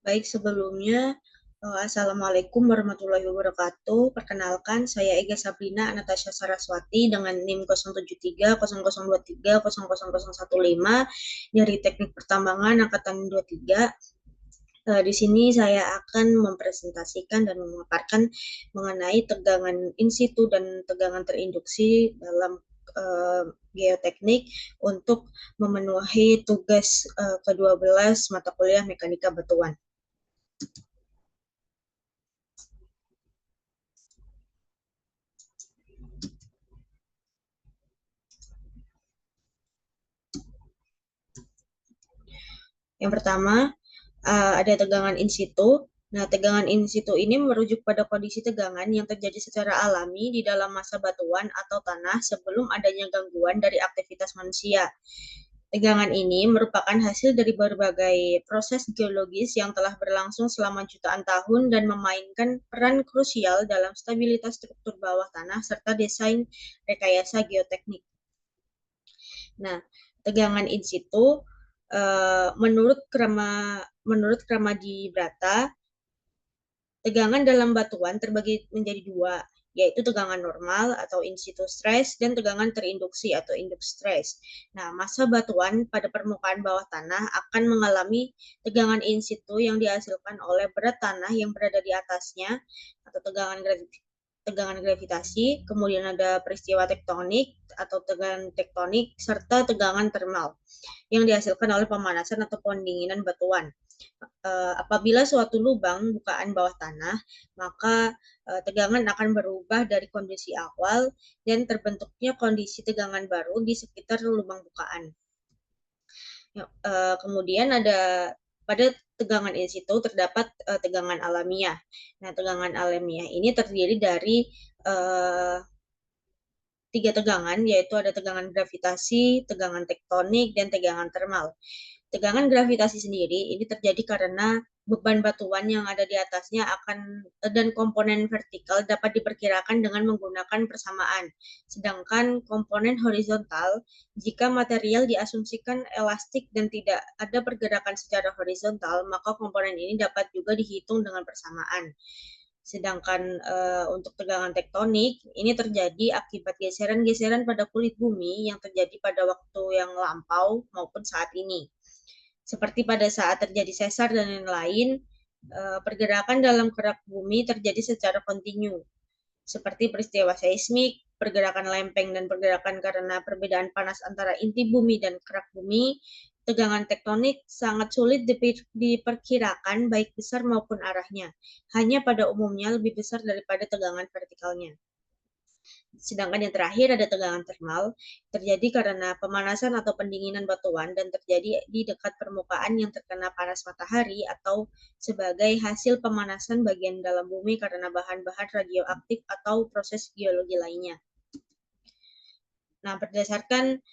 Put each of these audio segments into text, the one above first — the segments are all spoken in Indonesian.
Baik, sebelumnya, Assalamualaikum warahmatullahi wabarakatuh. Perkenalkan, saya Ega Sabrina Anastasia Saraswati dengan NIM 07300230015 dari Teknik Pertambangan Angkatan 23. Di sini saya akan mempresentasikan dan memaparkan mengenai tegangan in situ dan tegangan terinduksi dalam geoteknik untuk memenuhi tugas ke-12 mata kuliah Mekanika Batuan. Yang pertama, ada tegangan in situ. Nah, tegangan in situ ini merujuk pada kondisi tegangan yang terjadi secara alami di dalam massa batuan atau tanah sebelum adanya gangguan dari aktivitas manusia. Tegangan ini merupakan hasil dari berbagai proses geologis yang telah berlangsung selama jutaan tahun dan memainkan peran krusial dalam stabilitas struktur bawah tanah serta desain rekayasa geoteknik. Nah, tegangan in situ menurut Kramadi-Brata, tegangan dalam batuan terbagi menjadi dua, yaitu tegangan normal atau in situ stress dan tegangan terinduksi atau induced stress. Nah, massa batuan pada permukaan bawah tanah akan mengalami tegangan in situ yang dihasilkan oleh berat tanah yang berada di atasnya atau tegangan gravitasi, kemudian ada peristiwa tektonik atau tegangan tektonik, serta tegangan termal yang dihasilkan oleh pemanasan atau pendinginan batuan. Apabila suatu lubang bukaan bawah tanah, maka tegangan akan berubah dari kondisi awal dan terbentuknya kondisi tegangan baru di sekitar lubang bukaan. Kemudian ada pada tegangan in situ terdapat tegangan alamiah. Nah, tegangan alamiah ini terdiri dari tiga tegangan, yaitu ada tegangan gravitasi, tegangan tektonik, dan tegangan termal. Tegangan gravitasi sendiri ini terjadi karena beban batuan yang ada di atasnya dan komponen vertikal dapat diperkirakan dengan menggunakan persamaan. Sedangkan komponen horizontal, jika material diasumsikan elastik dan tidak ada pergerakan secara horizontal, maka komponen ini dapat juga dihitung dengan persamaan. Sedangkan untuk tegangan tektonik, ini terjadi akibat geseran-geseran pada kulit bumi yang terjadi pada waktu yang lampau maupun saat ini. Seperti pada saat terjadi sesar dan lain-lain, pergerakan dalam kerak bumi terjadi secara kontinu, seperti peristiwa seismik, pergerakan lempeng, dan pergerakan karena perbedaan panas antara inti bumi dan kerak bumi. Tegangan tektonik sangat sulit diperkirakan baik besar maupun arahnya, hanya pada umumnya lebih besar daripada tegangan vertikalnya. Sedangkan yang terakhir ada tegangan termal, terjadi karena pemanasan atau pendinginan batuan dan terjadi di dekat permukaan yang terkena panas matahari atau sebagai hasil pemanasan bagian dalam bumi karena bahan-bahan radioaktif atau proses geologi lainnya. Nah, berdasarkan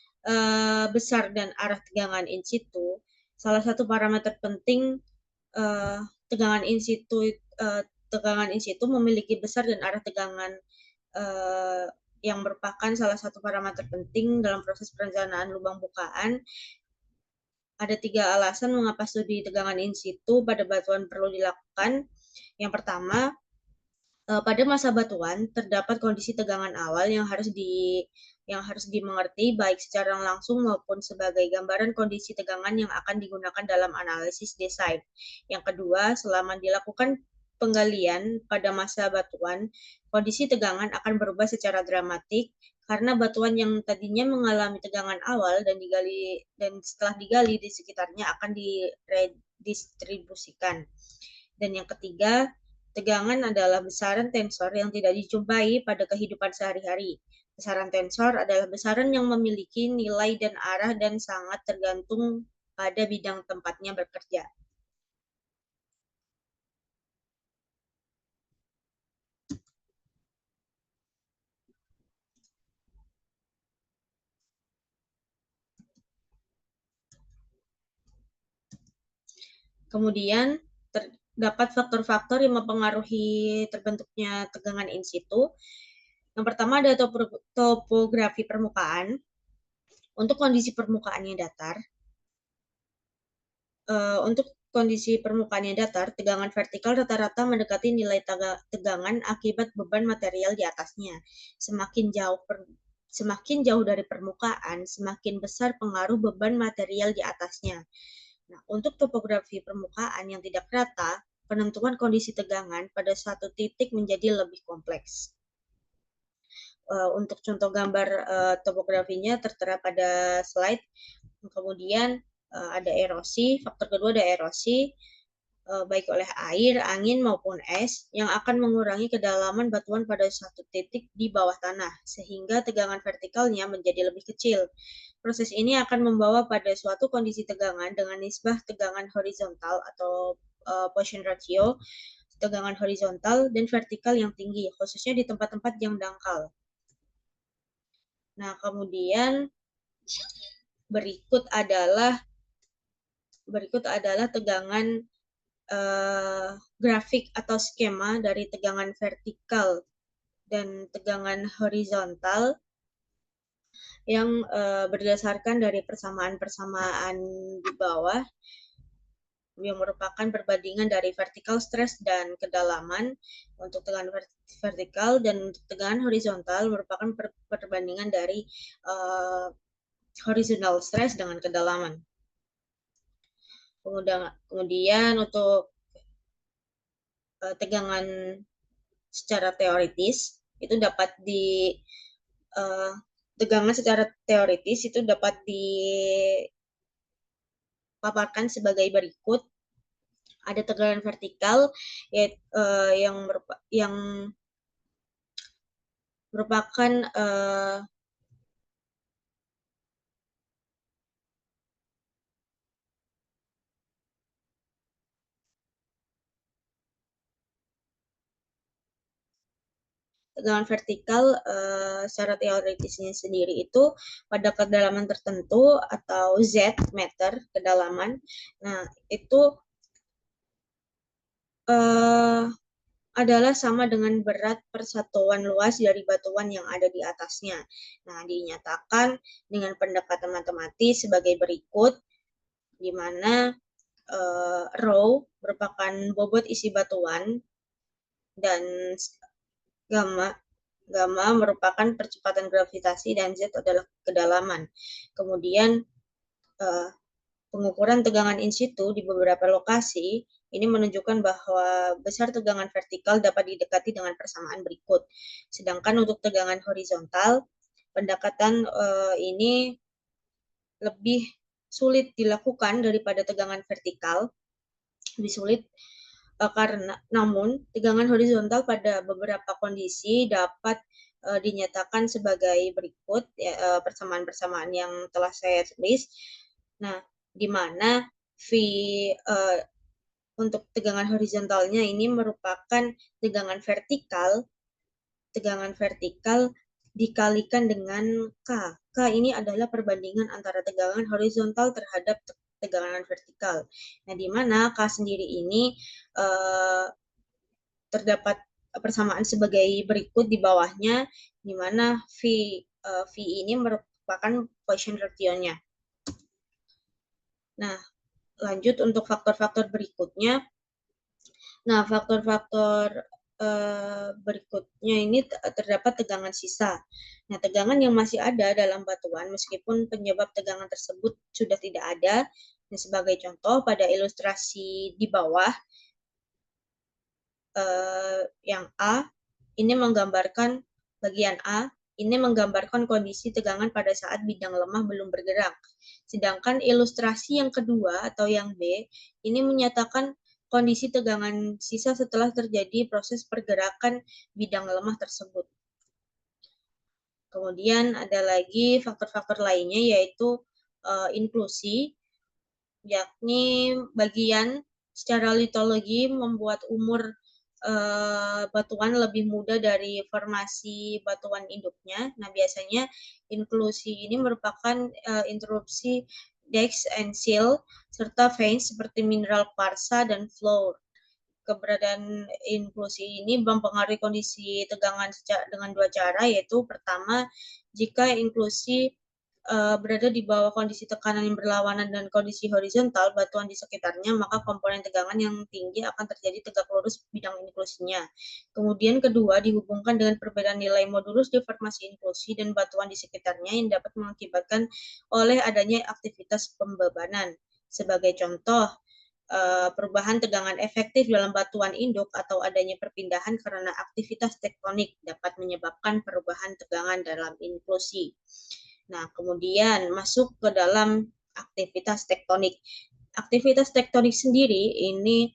besar dan arah tegangan in situ, salah satu parameter penting tegangan in situ memiliki besar dan arah tegangan yang merupakan salah satu parameter penting dalam proses perencanaan lubang bukaan. Ada 3 alasan mengapa studi tegangan in situ pada batuan perlu dilakukan. Yang pertama, pada masa batuan terdapat kondisi tegangan awal yang harus dimengerti baik secara langsung maupun sebagai gambaran kondisi tegangan yang akan digunakan dalam analisis desain. Yang kedua, selama dilakukan penggalian pada masa batuan, kondisi tegangan akan berubah secara dramatik karena batuan yang tadinya mengalami tegangan awal dan setelah digali di sekitarnya akan diredistribusikan. Dan yang ketiga, tegangan adalah besaran tensor yang tidak dijumpai pada kehidupan sehari-hari. Besaran tensor adalah besaran yang memiliki nilai dan arah dan sangat tergantung pada bidang tempatnya bekerja. Kemudian terdapat faktor-faktor yang mempengaruhi terbentuknya tegangan in situ. Yang pertama ada topografi permukaan. Untuk kondisi permukaan yang datar, untuk kondisi permukaan yang datar, tegangan vertikal rata-rata mendekati nilai tegangan akibat beban material di atasnya. Semakin jauh dari permukaan, semakin besar pengaruh beban material di atasnya. Nah, untuk topografi permukaan yang tidak rata, penentuan kondisi tegangan pada suatu titik menjadi lebih kompleks. Untuk contoh gambar topografinya tertera pada slide. Kemudian ada erosi, faktor kedua ada erosi, baik oleh air, angin, maupun es, yang akan mengurangi kedalaman batuan pada satu titik di bawah tanah, sehingga tegangan vertikalnya menjadi lebih kecil. Proses ini akan membawa pada suatu kondisi tegangan dengan nisbah tegangan horizontal atau Poisson ratio, tegangan horizontal dan vertikal yang tinggi, khususnya di tempat-tempat yang dangkal. Nah, kemudian berikut adalah tegangan grafik atau skema dari tegangan vertikal dan tegangan horizontal yang berdasarkan dari persamaan-persamaan di bawah yang merupakan perbandingan dari vertical stress dan kedalaman untuk tegangan vertikal, dan untuk tegangan horizontal merupakan perbandingan dari horizontal stress dengan kedalaman. Kemudian untuk tegangan secara teoritis itu dapat dipaparkan sebagai berikut. Ada tegangan vertikal yang merupakan tegangan vertikal secara teoritisnya sendiri itu pada kedalaman tertentu atau Z meter kedalaman. Nah, itu adalah sama dengan berat persatuan luas dari batuan yang ada di atasnya. Nah, dinyatakan dengan pendekatan matematis sebagai berikut, di mana rho merupakan bobot isi batuan dan gamma merupakan percepatan gravitasi dan Z adalah kedalaman. Kemudian pengukuran tegangan in situ di beberapa lokasi ini menunjukkan bahwa besar tegangan vertikal dapat didekati dengan persamaan berikut. Sedangkan untuk tegangan horizontal, pendekatan ini lebih sulit dilakukan daripada tegangan vertikal. Lebih sulit namun tegangan horizontal pada beberapa kondisi dapat dinyatakan sebagai berikut, persamaan-persamaan yang telah saya tulis. Nah, di mana V untuk tegangan horizontalnya ini merupakan tegangan vertikal dikalikan dengan K. K ini adalah perbandingan antara tegangan horizontal terhadap tegangan vertikal. Nah, di mana K sendiri ini terdapat persamaan sebagai berikut di bawahnya, di mana V ini merupakan Poisson ratio-nya. Nah, lanjut untuk faktor-faktor berikutnya. Nah, faktor-faktor berikutnya ini terdapat tegangan sisa. Nah, tegangan yang masih ada dalam batuan meskipun penyebab tegangan tersebut sudah tidak ada. Nah, sebagai contoh pada ilustrasi di bawah yang A, ini menggambarkan bagian A, ini menggambarkan kondisi tegangan pada saat bidang lemah belum bergerak. Sedangkan ilustrasi yang kedua atau yang B, ini menyatakan kondisi tegangan sisa setelah terjadi proses pergerakan bidang lemah tersebut. Kemudian ada lagi faktor-faktor lainnya yaitu inklusi, yakni bagian secara litologi membuat umur batuan lebih muda dari formasi batuan induknya. Nah, biasanya inklusi ini merupakan interupsi dikes and sill serta veins seperti mineral kwarsa dan fluor. Keberadaan inklusi ini mempengaruhi kondisi tegangan dengan dua cara, yaitu pertama, jika inklusi berada di bawah kondisi tekanan yang berlawanan dan kondisi horizontal batuan di sekitarnya, maka komponen tegangan yang tinggi akan terjadi tegak lurus bidang inklusinya. Kemudian kedua, dihubungkan dengan perbedaan nilai modulus deformasi inklusi dan batuan di sekitarnya yang dapat mengakibatkan oleh adanya aktivitas pembebanan. Sebagai contoh, perubahan tegangan efektif dalam batuan induk atau adanya perpindahan karena aktivitas tektonik dapat menyebabkan perubahan tegangan dalam inklusi. Nah, kemudian masuk ke dalam aktivitas tektonik. Aktivitas tektonik sendiri ini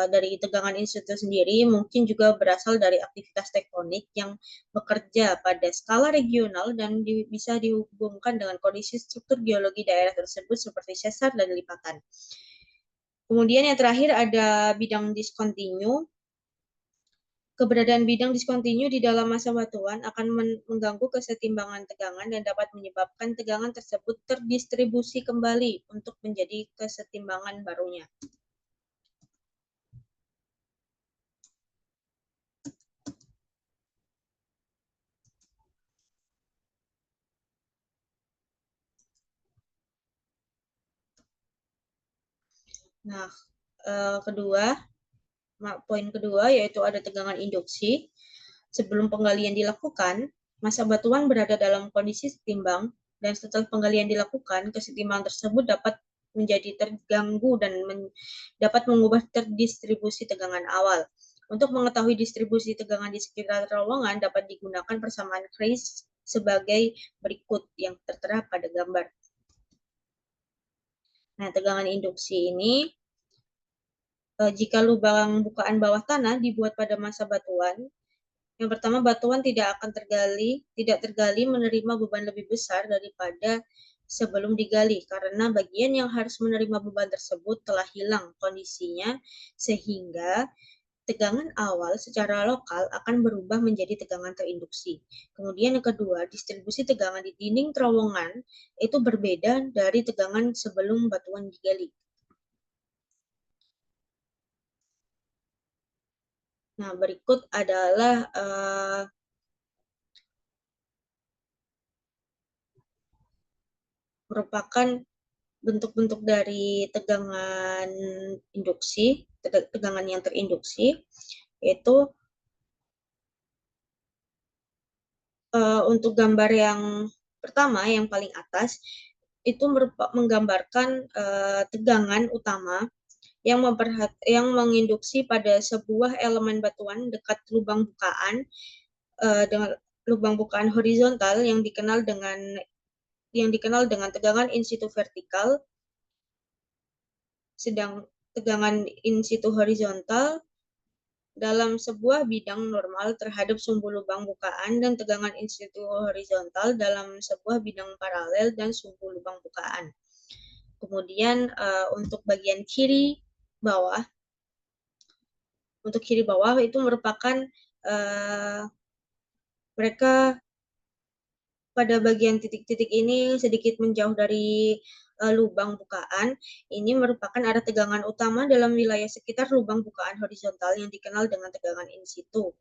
dari tegangan institusi sendiri mungkin juga berasal dari aktivitas tektonik yang bekerja pada skala regional dan bisa dihubungkan dengan kondisi struktur geologi daerah tersebut seperti sesar dan lipatan. Kemudian yang terakhir ada bidang diskontinu. Keberadaan bidang diskontinu di dalam masa batuan akan mengganggu kesetimbangan tegangan dan dapat menyebabkan tegangan tersebut terdistribusi kembali untuk menjadi kesetimbangan barunya. Nah, poin kedua yaitu ada tegangan induksi. Sebelum penggalian dilakukan, massa batuan berada dalam kondisi setimbang, dan setelah penggalian dilakukan, kesetimbangan tersebut dapat menjadi terganggu dan dapat mengubah terdistribusi tegangan awal. Untuk mengetahui distribusi tegangan di sekitar terowongan dapat digunakan persamaan Kreis sebagai berikut yang tertera pada gambar. Nah, tegangan induksi ini jika lubang bukaan bawah tanah dibuat pada massa batuan, yang pertama, batuan tidak tergali menerima beban lebih besar daripada sebelum digali, karena bagian yang harus menerima beban tersebut telah hilang kondisinya, sehingga tegangan awal secara lokal akan berubah menjadi tegangan terinduksi. Kemudian yang kedua, distribusi tegangan di dinding terowongan itu berbeda dari tegangan sebelum batuan digali. Nah, berikut adalah merupakan bentuk-bentuk dari tegangan induksi, tegangan yang terinduksi, yaitu untuk gambar yang pertama, yang paling atas, itu menggambarkan tegangan utama yang menginduksi pada sebuah elemen batuan dekat lubang bukaan dengan lubang bukaan horizontal yang dikenal dengan tegangan in situ vertikal, sedang tegangan in situ horizontal dalam sebuah bidang normal terhadap sumbu lubang bukaan dan tegangan in situ horizontal dalam sebuah bidang paralel dan sumbu lubang bukaan. Kemudian untuk bagian kiri bawah itu merupakan mereka pada bagian titik-titik ini sedikit menjauh dari lubang bukaan. Ini merupakan arah tegangan utama dalam wilayah sekitar lubang bukaan horizontal yang dikenal dengan tegangan in situ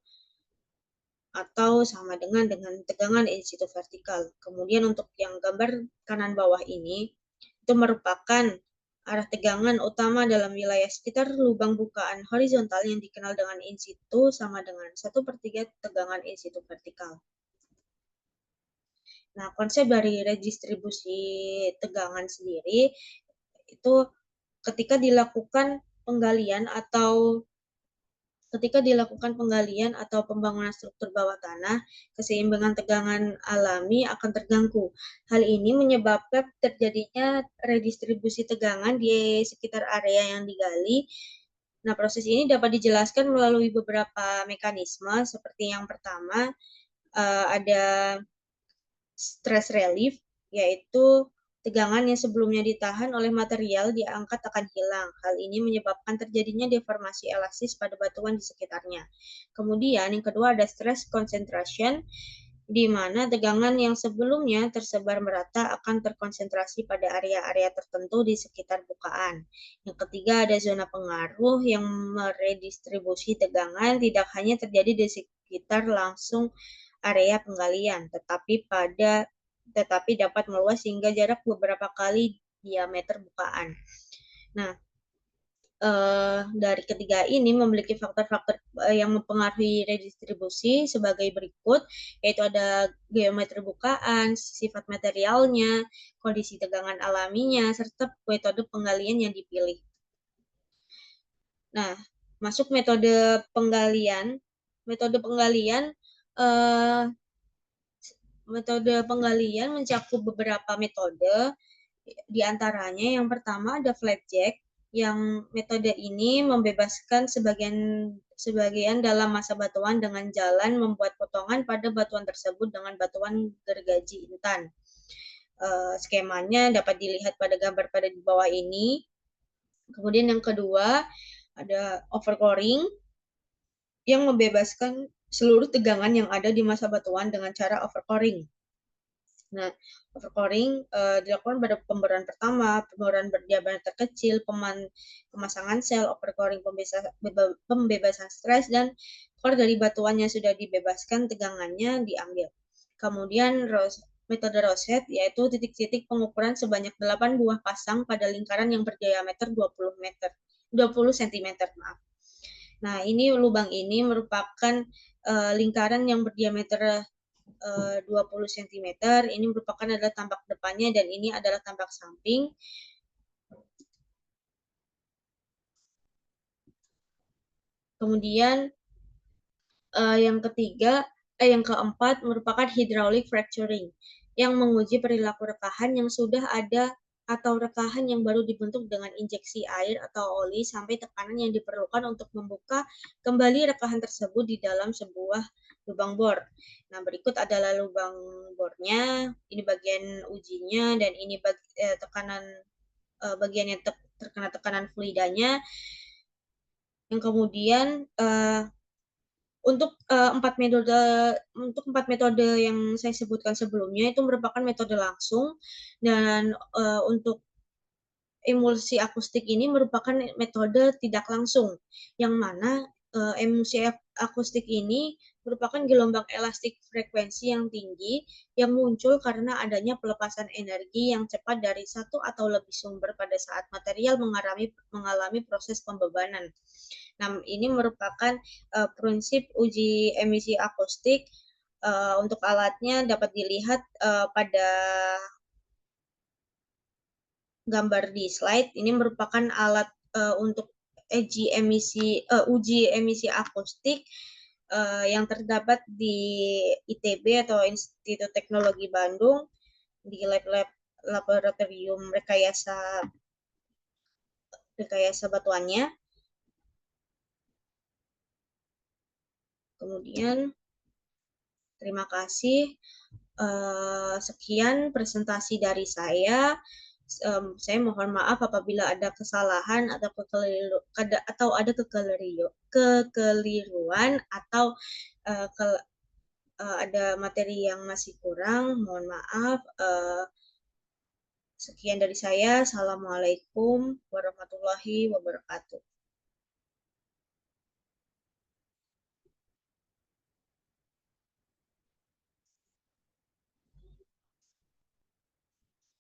atau sama dengan tegangan in situ vertikal. Kemudian untuk yang gambar kanan bawah ini itu merupakan arah tegangan utama dalam wilayah sekitar lubang bukaan horizontal yang dikenal dengan in situ sama dengan 1/3 tegangan in situ vertikal. Nah, konsep dari redistribusi tegangan sendiri itu ketika dilakukan penggalian atau pembangunan struktur bawah tanah, keseimbangan tegangan alami akan terganggu. Hal ini menyebabkan terjadinya redistribusi tegangan di sekitar area yang digali. Nah, proses ini dapat dijelaskan melalui beberapa mekanisme, seperti yang pertama, ada stress relief, yaitu tegangan yang sebelumnya ditahan oleh material diangkat akan hilang. Hal ini menyebabkan terjadinya deformasi elastis pada batuan di sekitarnya. Kemudian yang kedua ada stress concentration, di mana tegangan yang sebelumnya tersebar merata akan terkonsentrasi pada area-area tertentu di sekitar bukaan. Yang ketiga ada zona pengaruh yang meredistribusi tegangan tidak hanya terjadi di sekitar langsung area penggalian, tetapi pada tetapi dapat meluas hingga jarak beberapa kali diameter bukaan. Nah, dari ketiga ini memiliki faktor-faktor yang mempengaruhi redistribusi sebagai berikut, yaitu ada geometri bukaan, sifat materialnya, kondisi tegangan alaminya, serta metode penggalian yang dipilih. Nah, masuk metode penggalian. Metode penggalian eh, metode penggalian mencakup beberapa metode. Di antaranya yang pertama ada flapjack, yang metode ini membebaskan sebagian dalam masa batuan dengan jalan membuat potongan pada batuan tersebut dengan batuan gergaji intan. Skemanya dapat dilihat pada gambar pada di bawah ini. Kemudian yang kedua ada overcoring yang membebaskan seluruh tegangan yang ada di masa batuan dengan cara overcoring. Nah, overcoring dilakukan pada pemboran pertama, pemboran berdiameter kecil, pemasangan sel, overcoring pembebasan stres, dan core dari batuan yang sudah dibebaskan tegangannya diambil. Kemudian metode Rosette, yaitu titik-titik pengukuran sebanyak 8 buah pasang pada lingkaran yang berdiameter 20 cm. Maaf. Nah, ini lubang ini merupakan lingkaran yang berdiameter 20 cm. Ini merupakan adalah tampak depannya dan ini adalah tampak samping. Kemudian yang keempat merupakan hydraulic fracturing yang menguji perilaku rekahan yang sudah ada atau rekahan yang baru dibentuk dengan injeksi air atau oli sampai tekanan yang diperlukan untuk membuka kembali rekahan tersebut di dalam sebuah lubang bor. Nah, berikut adalah lubang bornya. Ini bagian ujinya dan ini bagian yang terkena tekanan fluidanya. Yang kemudian untuk empat metode yang saya sebutkan sebelumnya itu merupakan metode langsung, dan untuk emulsi akustik ini merupakan metode tidak langsung, yang mana emulsi akustik ini merupakan gelombang elastik frekuensi yang tinggi yang muncul karena adanya pelepasan energi yang cepat dari satu atau lebih sumber pada saat material mengalami proses pembebanan. Nah, ini merupakan prinsip uji emisi akustik. Untuk alatnya dapat dilihat pada gambar di slide. Ini merupakan alat untuk uji emisi akustik yang terdapat di ITB atau Institut Teknologi Bandung di lab-lab laboratorium rekayasa batuannya. Kemudian terima kasih. Sekian presentasi dari saya. Saya mohon maaf apabila ada kesalahan atau ada kekeliruan atau ada materi yang masih kurang. Mohon maaf. Sekian dari saya. Assalamualaikum warahmatullahi wabarakatuh.